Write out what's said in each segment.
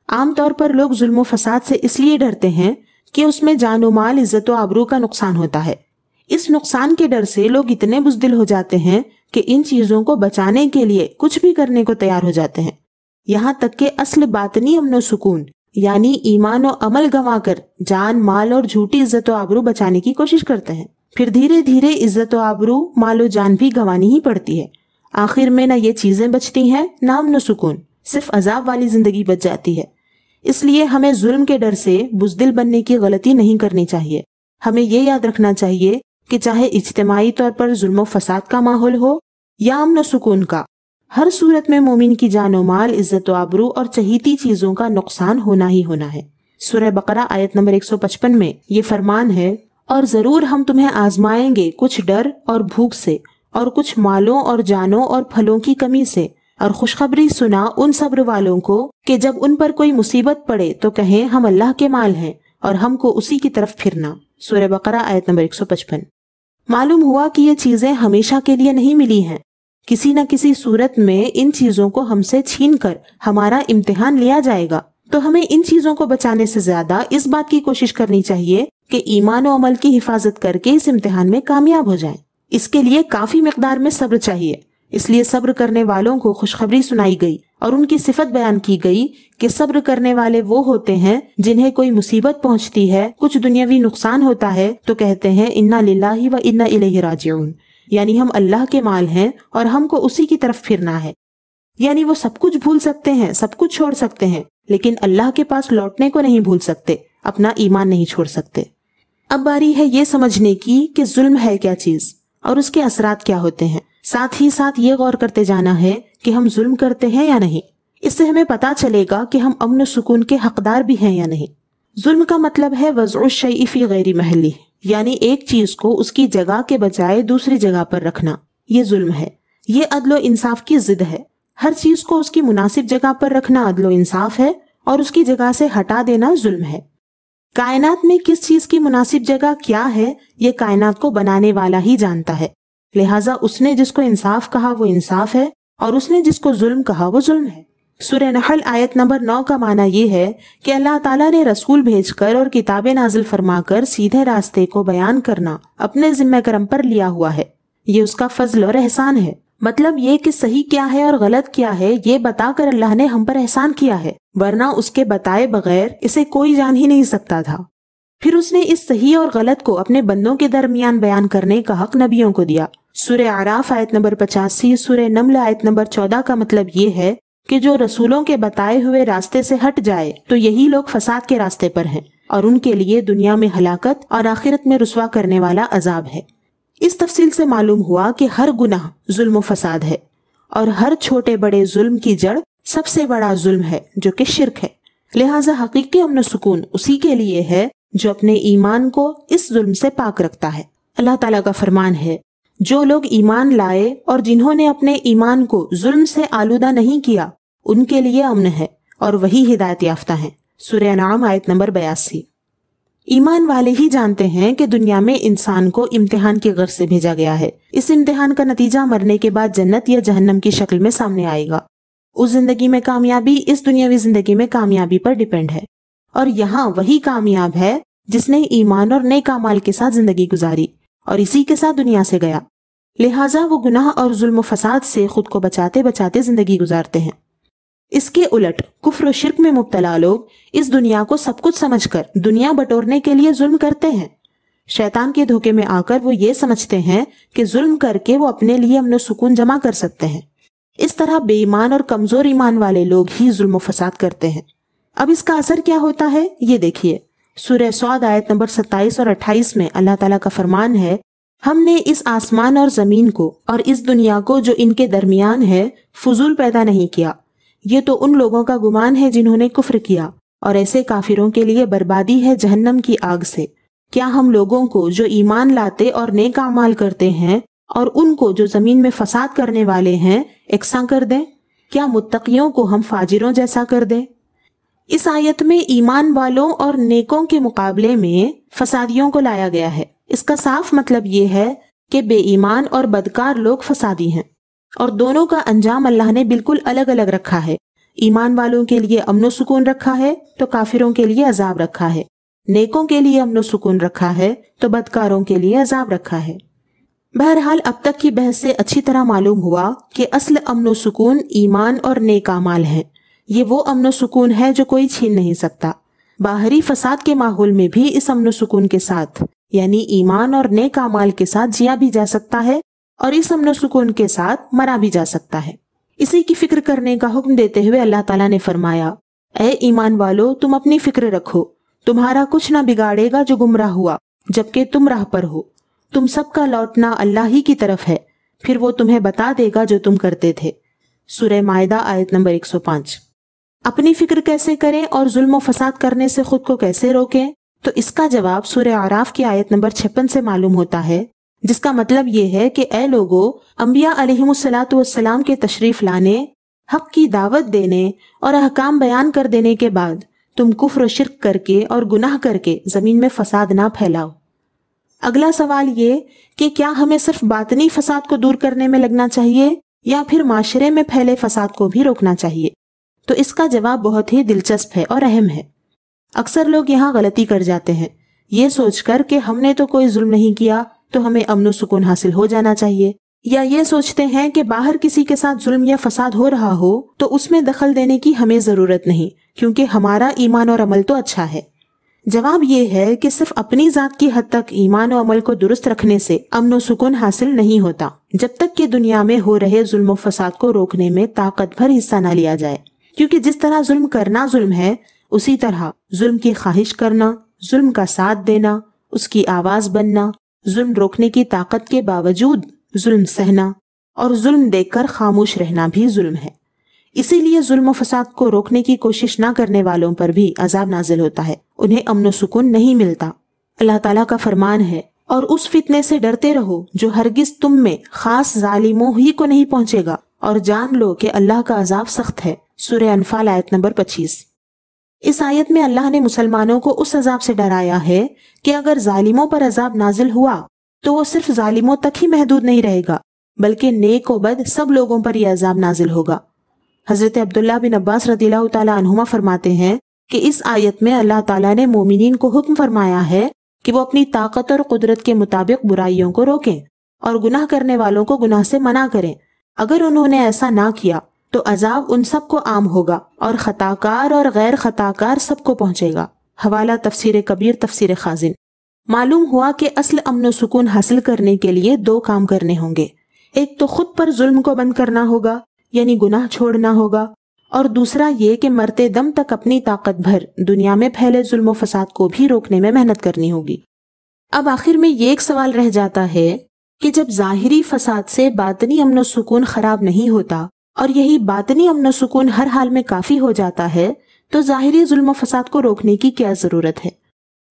عام طور پر لوگ ظلم و فساد سے اس لیے ڈرتے ہیں کہ اس میں جان و مال، عزت و آبرو کا نقصان ہوتا ہے۔ اس نقصان کے ڈر سے لوگ اتنے بزدل ہو جاتے ہیں کہ ان چیزوں کو بچانے کے لیے کچھ بھی کرنے کو تیار ہو جاتے ہیں، یہاں تک کہ اصل باطنی امن و سکون یعنی ایمان و عمل گنوا کر جان، مال اور جھوٹی عزت و آبرو بچانے کی کوشش کرتے ہیں۔ پھر دھیرے دھیرے عزت و آبرو، مال و جان بھی گنوانی ہی پڑتی ہے۔ آخر میں نہ یہ چیزیں بچتی ہیں، نہ امن و سکون، صرف عذاب والی زندگی بچ جاتی ہے۔ اس لیے ہمیں ظلم کے ڈر سے بزدل بننے کی غلطی نہیں کرنی چاہیے۔ ہمیں یہ یاد رکھنا چاہیے کہ چاہے اجتماعی طور پر ظلم و فساد کا ماحول ہو یا امن و سکون کا، ہر صورت میں مومن کی جان و مال، عزت و آبرو اور چہیتی چیزوں کا نقصان ہونا ہی ہونا ہے۔ سورہ بقرہ آیت نمبر 155 میں یہ فرمان ہے، اور ضرور ہم تمہیں آزمائیں گے کچھ ڈر اور بھوک سے، اور کچھ مالوں اور جانوں اور پھلوں کی کمی سے، اور خوشخبری سنا ان صبر والوں کو کہ جب ان پر کوئی مصیبت پڑے تو کہیں ہم اللہ کے مال ہیں اور ہم کو اسی کی طرف پھرنا۔ سورہ بقرہ آیت نمبر 155۔ معلوم ہوا کہ یہ چیزیں ہمیشہ کے لیے نہیں ملی ہیں، کسی نہ کسی صورت میں ان چیزوں کو ہم سے چھین کر ہمارا امتحان لیا جائے گا، تو ہمیں ان چیزوں کو بچانے سے زیادہ اس بات کی کوشش کرنی چاہیے کہ ایمان و عمل کی حفاظت کر کے اس امتحان میں کامیاب ہو جائیں۔ اس کے لیے کافی مقدار میں صبر چاہیے، اس لیے صبر کرنے والوں کو خوشخبری سنائی گئی اور ان کی صفت بیان کی گئی کہ صبر کرنے والے وہ ہوتے ہیں جنہیں کوئی مصیبت پہنچتی ہے، کچھ دنیاوی نقصان ہوتا ہے تو کہتے ہیں انا للہ و انا الیہ راجعون، یعنی ہم اللہ کے مال ہیں اور ہم کو اسی کی طرف پھرنا ہے۔ یعنی وہ سب کچھ بھول سکتے ہیں، سب کچھ چھوڑ سکتے ہیں، لیکن اللہ کے پاس لوٹنے کو نہیں بھول سکتے، اپنا ایمان نہیں چھوڑ سکتے۔ اب باری ہے یہ سمجھنے کی کہ ظلم ہے کیا چیز اور اس کے اثرات کیا ہوتے ہیں۔ ساتھ ہی ساتھ یہ غور کرتے جانا ہے کہ ہم ظلم کرتے ہیں یا نہیں۔ اس سے ہمیں پتا چلے گا کہ ہم امن و سکون کے حقدار بھی ہیں یا نہیں۔ ظلم کا مطلب ہے وضع الشیء فی غیر محلہ، یعنی ایک چیز کو اس کی جگہ کے بجائے دوسری جگہ پر رکھنا، یہ ظلم ہے۔ یہ عدل و انصاف کی ضد ہے۔ ہر چیز کو اس کی مناسب جگہ پر رکھنا عدل و انصاف ہے اور اس کی جگہ سے ہٹا دینا ظلم ہے۔ کائنات میں کس چیز کی مناسب جگہ کیا ہے یہ کائنات کو بنانے والا ہی جانتا ہے، لہٰذا اس نے جس کو انصاف کہا وہ انصاف ہے اور اس نے جس کو ظلم کہا وہ ظلم ہے۔ سورہ نحل آیت نمبر 9 کا معنی یہ ہے کہ اللہ تعالیٰ نے رسول بھیج کر اور کتابیں نازل فرما کر سیدھے راستے کو بیان کرنا اپنے ذمہ کرم پر لیا ہوا ہے، یہ اس کا فضل اور احسان ہے۔ مطلب یہ کہ صحیح کیا ہے اور غلط کیا ہے یہ بتا کر اللہ نے ہم پر احسان کیا ہے، ورنہ اس کے بتائے بغیر اسے کوئی جان ہی نہیں سکتا تھا۔ پھر اس نے اس صحیح اور غلط کو اپنے بندوں کے درمیان بیان کرنے کا حق نبیوں کو دیا۔ سورہ اعراف آیت نمبر 85، سورہ نمل آیت نمبر 14 کا مطلب یہ ہے کہ جو رسولوں کے بتائے ہوئے راستے سے ہٹ جائے تو یہی لوگ فساد کے راستے پر ہیں اور ان کے لیے دنیا میں ہلاکت اور آخرت میں رسوا کرنے والا عذاب ہے۔ اس تفصیل سے معلوم ہوا کہ ہر گناہ ظلم و فساد ہے اور ہر چھوٹے بڑے ظلم کی جڑ سب سے بڑا ظلم ہے جو کہ شرک ہے، لہٰذا حقیقی امن و سکون اسی کے لیے ہے جو اپنے ایمان کو اس ظلم سے پاک رکھتا ہے۔ اللہ تعالیٰ کا فرمان ہے، جو لوگ ایمان لائے اور جنہوں نے اپنے ایمان کو ظلم سے آلودہ نہیں کیا ان کے لیے امن ہے اور وہی ہدایت یافتہ ہیں۔ سورہ انعام آیت نمبر 82۔ ایمان والے ہی جانتے ہیں کہ دنیا میں انسان کو امتحان کی غرض سے بھیجا گیا ہے۔ اس امتحان کا نتیجہ مرنے کے بعد جنت یا جہنم کی شکل میں سامنے آئے گا۔ اس زندگی میں کامیابی اس دنیاوی زندگی میں کامیابی پر ڈیپینڈ ہے، اور یہاں وہی کامیاب ہے جس نے ایمان اور نیک اعمال کے ساتھ زندگی گزاری اور اسی کے ساتھ دنیا سے گیا، لہٰذا وہ گناہ اور ظلم و فساد سے خود کو بچاتے بچاتے زندگی گزارتے ہیں۔ اس کے الٹ کفر و شرک میں مبتلا لوگ اس دنیا کو سب کچھ سمجھ کر دنیا بٹورنے کے لیے ظلم کرتے ہیں۔ شیطان کے دھوکے میں آ کر وہ یہ سمجھتے ہیں کہ ظلم کر کے وہ اپنے لیے امن و سکون جمع کر سکتے ہیں۔ اس طرح بے ایمان اور کمزور ایمان والے لوگ ہی ظلم و فساد کرتے ہیں۔ اب اس کا اثر کیا ہوتا ہے یہ دیکھیے۔ سورہ صاد آیت نمبر 27 اور 28 میں اللہ تعالیٰ کا فرمان ہے، ہم نے اس آسمان اور زمین کو اور اس دنیا کو جو ان کے درمیان ہے فضول پیدا نہیں کیا، یہ تو ان لوگوں کا گمان ہے جنہوں نے کفر کیا، اور ایسے کافروں کے لیے بربادی ہے جہنم کی آگ سے۔ کیا ہم لوگوں کو جو ایمان لاتے اور نیک اعمال کرتے ہیں اور ان کو جو زمین میں فساد کرنے والے ہیں یکساں کر دیں؟ کیا متقیوں کو ہم فاجروں جیسا کر دیں؟ اس آیت میں ایمان والوں اور نیکوں کے مقابلے میں فسادیوں کو لایا گیا ہے۔ اس کا صاف مطلب یہ ہے کہ بے ایمان اور بدکار لوگ فسادی ہیں، اور دونوں کا انجام اللہ نے بالکل الگ الگ رکھا ہے۔ ایمان والوں کے لیے امن و سکون رکھا ہے تو کافروں کے لیے عذاب رکھا ہے، نیکوں کے لیے امن و سکون رکھا ہے تو بدکاروں کے لیے عذاب رکھا ہے۔ بہرحال اب تک کی بحث سے اچھی طرح معلوم ہوا کہ اصل امن و سکون ایمان اور نیک اعمال ہیں۔ یہ وہ امن و سکون ہے جو کوئی چھین نہیں سکتا۔ باہری فساد کے ماحول میں بھی اس امن و سکون کے ساتھ یعنی ایمان اور نیک اعمال کے ساتھ جیا بھی جا سکتا ہے اور اس امن و سکون کے ساتھ مرا بھی جا سکتا ہے۔ اسی کی فکر کرنے کا حکم دیتے ہوئے اللہ تعالیٰ نے فرمایا، اے ایمان والو تم اپنی فکر رکھو، تمہارا کچھ نہ بگاڑے گا جو گمراہ ہوا جبکہ تم راہ پر ہو، تم سب کا لوٹنا اللہ ہی کی طرف ہے، پھر وہ تمہیں بتا دے گا جو تم کرتے تھے۔ سورہ مائدہ آیت نمبر 105۔ اپنی فکر کیسے کریں اور ظلم و فساد کرنے سے خود کو کیسے روکیں؟ تو اس کا جواب سورہ اعراف کی آیت نمبر 56 سے معلوم ہوتا ہے، جس کا مطلب یہ ہے کہ اے لوگو، انبیاء علیہم الصلاۃ والسلام کے تشریف لانے، حق کی دعوت دینے اور احکام بیان کر دینے کے بعد تم کفر و شرک کر کے اور گناہ کر کے زمین میں فساد نہ پھیلاؤ۔ اگلا سوال یہ کہ کیا ہمیں صرف باطنی فساد کو دور کرنے میں لگنا چاہیے یا پھر معاشرے میں پھیلے فساد کو بھی روکنا چاہیے؟ تو اس کا جواب بہت ہی دلچسپ ہے اور اہم ہے۔ اکثر لوگ یہاں غلطی کر جاتے ہیں، یہ سوچ کر کہ ہم نے تو کوئی ظلم نہیں کیا تو ہمیں امن و سکون حاصل ہو جانا چاہیے، یا یہ سوچتے ہیں کہ باہر کسی کے ساتھ ظلم یا فساد ہو رہا ہو تو اس میں دخل دینے کی ہمیں ضرورت نہیں کیونکہ ہمارا ایمان اور عمل تو اچھا ہے۔ جواب یہ ہے کہ صرف اپنی ذات کی حد تک ایمان و عمل کو درست رکھنے سے امن و سکون حاصل نہیں ہوتا جب تک کہ دنیا میں ہو رہے ظلم و فساد کو روکنے میں طاقت بھر حصہ نہ لیا جائے، کیونکہ جس طرح ظلم کرنا ظلم ہے، اسی طرح ظلم کی خواہش کرنا، ظلم کا ساتھ دینا، اس کی آواز بننا، ظلم روکنے کی طاقت کے باوجود ظلم سہنا اور ظلم دیکھ کر خاموش رہنا بھی ظلم ہے۔ اسی لیے ظلم و فساد کو روکنے کی کوشش نہ کرنے والوں پر بھی عذاب نازل ہوتا ہے، انہیں امن و سکون نہیں ملتا۔ اللہ تعالیٰ کا فرمان ہے، اور اس فتنے سے ڈرتے رہو جو ہرگز تم میں خاص ظالموں ہی کو نہیں پہنچے گا، اور جان لو کہ اللہ کا عذاب سخت ہے۔ سورہ انفال آیت نمبر 25۔ اس آیت میں اللہ نے مسلمانوں کو اس عذاب سے ڈرایا ہے کہ اگر ظالموں پر عذاب نازل ہوا تو وہ صرف ظالموں تک ہی محدود نہیں رہے گا، بلکہ نیک و بد سب لوگوں پر یہ عذاب نازل ہوگا۔ حضرت عبداللہ بن عباس رضی اللہ تعالیٰ عنہما فرماتے ہیں کہ اس آیت میں اللہ تعالیٰ نے مومنین کو حکم فرمایا ہے کہ وہ اپنی طاقت اور قدرت کے مطابق برائیوں کو روکیں اور گناہ کرنے والوں کو گناہ سے منع کریں۔ اگر انہوں نے ایسا نہ کیا تو عذاب ان سب کو عام ہوگا اور خطاکار اور غیر خطاکار سب کو پہنچے گا۔ حوالہ تفسیر کبیر تفسیر خازن۔ معلوم ہوا کہ اصل امن و سکون حاصل کرنے کے لیے دو کام کرنے ہوں گے، ایک تو خود پر ظلم کو بند کرنا ہوگا یعنی گناہ چھوڑنا ہوگا، اور دوسرا یہ کہ مرتے دم تک اپنی طاقت بھر دنیا میں پھیلے ظلم و فساد کو بھی روکنے میں محنت کرنی ہوگی۔ اب آخر میں یہ ایک سوال رہ جاتا ہے کہ جب ظاہری فساد سے باطنی امن و سکون خراب نہیں ہوتا اور یہی باطنی امن و سکون ہر حال میں کافی ہو جاتا ہے تو ظاہری ظلم و فساد کو روکنے کی کیا ضرورت ہے؟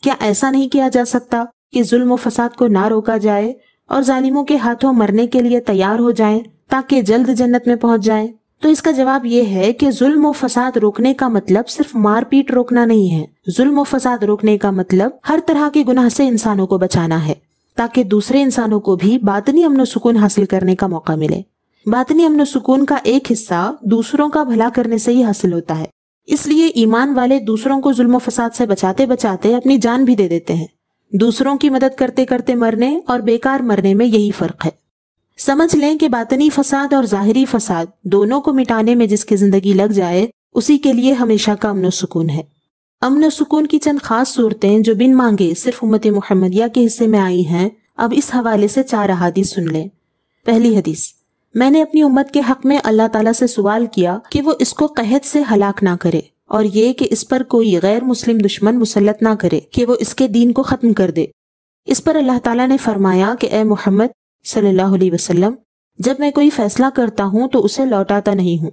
کیا ایسا نہیں کیا جا سکتا کہ ظلم و فساد کو نہ روکا جائے اور ظالموں کے ہاتھوں مرنے کے لیے تیار ہو جائیں تاکہ جلد جنت میں پہنچ جائیں؟ تو اس کا جواب یہ ہے کہ ظلم و فساد روکنے کا مطلب صرف مار پیٹ روکنا نہیں ہے، ظلم و فساد روکنے کا مطلب ہر طرح کے گناہ سے انسانوں کو بچانا ہے تاکہ دوسرے انسانوں کو بھی باطنی امن و سکون حاصل کرنے کا موقع ملے۔ باطنی امن و سکون کا ایک حصہ دوسروں کا بھلا کرنے سے ہی حاصل ہوتا ہے، اس لیے ایمان والے دوسروں کو ظلم و فساد سے بچاتے بچاتے اپنی جان بھی دے دیتے ہیں۔ دوسروں کی مدد کرتے کرتے مرنے اور بیکار مرنے میں یہی فرق ہے۔ سمجھ لیں کہ باطنی فساد اور ظاہری فساد دونوں کو مٹانے میں جس کی زندگی لگ جائے اسی کے لیے ہمیشہ کا امن و سکون ہے۔ امن و سکون کی چند خاص صورتیں جو بن مانگے صرف امت محمدیہ کے حصے میں آئی ہیں، اب اس حوالے سے 4 احادیث سن لیں۔ پہلی حدیث، میں نے اپنی امت کے حق میں اللہ تعالیٰ سے سوال کیا کہ وہ اس کو قحط سے ہلاک نہ کرے اور یہ کہ اس پر کوئی غیر مسلم دشمن مسلط نہ کرے کہ وہ اس کے دین کو ختم کر دے۔ اس پر اللہ تعالیٰ نے فرمایا کہ اے محمد صلی اللہ علیہ وسلم، جب میں کوئی فیصلہ کرتا ہوں تو اسے لوٹاتا نہیں ہوں۔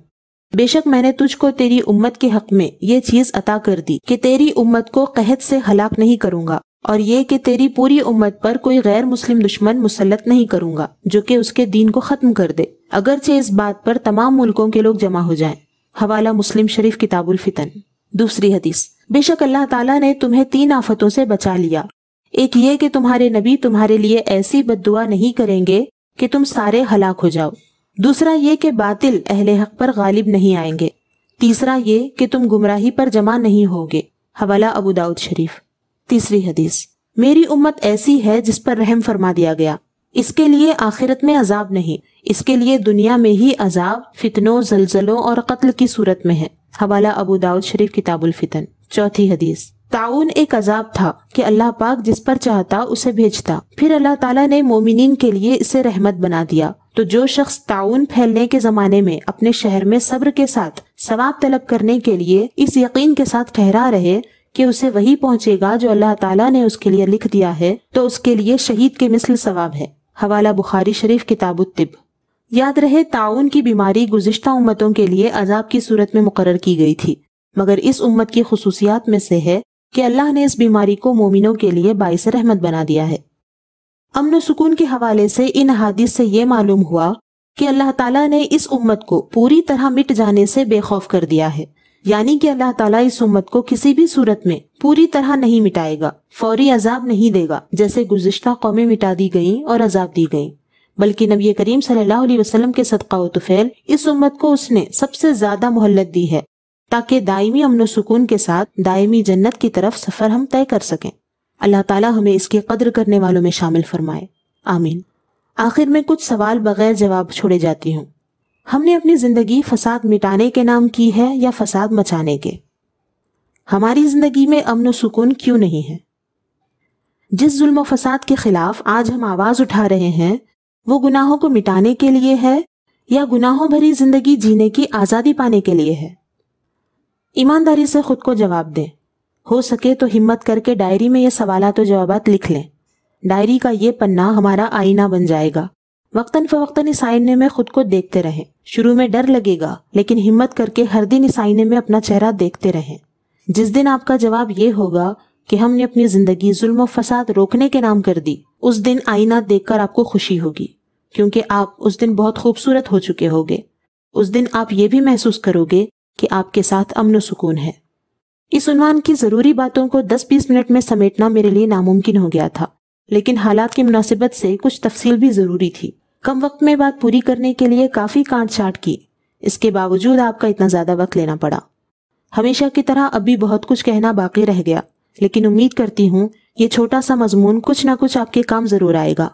بے شک میں نے تجھ کو تیری امت کے حق میں یہ چیز عطا کر دی کہ تیری امت کو قحط سے ہلاک نہیں کروں گا، اور یہ کہ تیری پوری امت پر کوئی غیر مسلم دشمن مسلط نہیں کروں گا جو کہ اس کے دین کو ختم کر دے، اگرچہ اس بات پر تمام ملکوں کے لوگ جمع ہو جائیں۔ حوالہ مسلم شریف کتاب الفتن۔ دوسری حدیث، بے شک اللہ تعالیٰ نے تمہیں 3 آفتوں سے بچا لیا، ایک یہ کہ تمہارے نبی تمہارے لیے ایسی بد دعا نہیں کریں گے کہ تم سارے ہلاک ہو جاؤ، دوسرا یہ کہ باطل اہل حق پر غالب نہیں آئیں گے، تیسرا یہ کہ تم گمراہی پر جمع نہیں ہوگے، حوالہ ابو داؤد شریف۔ تیسری حدیث، میری امت ایسی ہے جس پر رحم فرما دیا گیا، اس کے لیے آخرت میں عذاب نہیں، اس کے لیے دنیا میں ہی عذاب فتنوں، زلزلوں اور قتل کی صورت میں ہے، حوالہ ابو داؤد شریف کتاب الفتن۔ چوتھی حدیث، طاعون ایک عذاب تھا کہ اللہ پاک جس پر چاہتا اسے بھیجتا، پھر اللہ تعالیٰ نے مومنین کے لیے اسے رحمت بنا دیا۔ تو جو شخص طاعون پھیلنے کے زمانے میں اپنے شہر میں صبر کے ساتھ ثواب طلب کرنے کے لیے اس یقین کے ساتھ ٹھہرا رہے کہ اسے وہی پہنچے گا جو اللہ تعالیٰ نے اس کے لیے لکھ دیا ہے، تو اس کے لیے شہید کے مثل ثواب ہے، حوالہ بخاری شریف کتاب الطب۔ یاد رہے طاعون کی بیماری گزشتہ امتوں کے لیے عذاب کی صورت میں مقرر کی گئی تھی، مگر اس امت کی خصوصیات میں سے ہے کہ اللہ نے اس بیماری کو مومنوں کے لیے باعث رحمت بنا دیا ہے۔ امن و سکون کے حوالے سے ان احادیث سے یہ معلوم ہوا کہ اللہ تعالیٰ نے اس امت کو پوری طرح مٹ جانے سے بے خوف کر دیا ہے، یعنی کہ اللہ تعالیٰ اس امت کو کسی بھی صورت میں پوری طرح نہیں مٹائے گا، فوری عذاب نہیں دے گا جیسے گزشتہ قومیں مٹا دی گئیں اور عذاب دی گئیں، بلکہ نبی کریم صلی اللہ علیہ وسلم کے صدقہ و طفیل اس امت کو اس نے سب سے زیادہ مہلت دی ہے تاکہ دائمی امن و سکون کے ساتھ دائمی جنت کی طرف سفر ہم طے کر سکیں۔ اللہ تعالیٰ ہمیں اس کی قدر کرنے والوں میں شامل فرمائے، آمین۔ آخر میں کچھ سوال بغیر جواب چھوڑے جاتی ہوں۔ ہم نے اپنی زندگی فساد مٹانے کے نام کی ہے یا فساد مچانے کے؟ ہماری زندگی میں امن و سکون کیوں نہیں ہے؟ جس ظلم و فساد کے خلاف آج ہم آواز اٹھا رہے ہیں وہ گناہوں کو مٹانے کے لیے ہے یا گناہوں بھری زندگی جینے کی آزادی پانے کے لیے ہے؟ ایمانداری سے خود کو جواب دیں۔ ہو سکے تو ہمت کر کے ڈائری میں یہ سوالات و جوابات لکھ لیں۔ ڈائری کا یہ پنہ ہمارا آئینہ بن جائے گا۔ وقتاً فوقتاً اس آئینے میں خود کو دیکھتے رہیں۔ شروع میں ڈر لگے گا، لیکن ہمت کر کے ہر دن اس آئینے میں اپنا چہرہ دیکھتے رہیں۔ جس دن آپ کا جواب یہ ہوگا کہ ہم نے اپنی زندگی ظلم و فساد روکنے کے نام کر دی، اس دن آئینہ دیکھ کر آپ کو خوشی ہوگی، کیونکہ آپ اس دن بہت خوبصورت ہو چکے ہوگے۔ اس دن آپ یہ بھی محسوس کرو گے کہ آپ کے ساتھ امن و سکون ہے۔ اس عنوان کی ضروری باتوں کو 10-20 منٹ میں سمیٹنا میرے لیے ناممکن ہو گیا تھا، لیکن حالات کی مناسبت سے کچھ تفصیل بھی ضروری تھی۔ کم وقت میں بات پوری کرنے کے لیے کافی کاٹ چھانٹ کی، اس کے باوجود آپ کا اتنا زیادہ وقت لینا پڑا۔ ہمیشہ کی طرح اب بھی بہت کچھ کہنا باقی رہ گیا، لیکن امید کرتی ہوں یہ چھوٹا سا مضمون کچھ نہ کچھ آپ کے کام ضرور آئے گا۔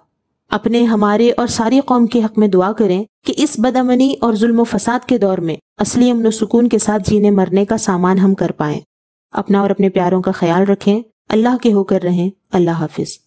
اپنے، ہمارے اور ساری قوم کے حق میں دعا کریں کہ اس بدامنی اور ظلم و فساد کے دور میں اصلی امن و سکون کے ساتھ جینے مرنے کا سامان ہم کر پائیں۔ اپنا اور اپنے پیاروں کا خیال رکھیں۔ اللہ کے ہو کر رہیں۔ اللہ حافظ۔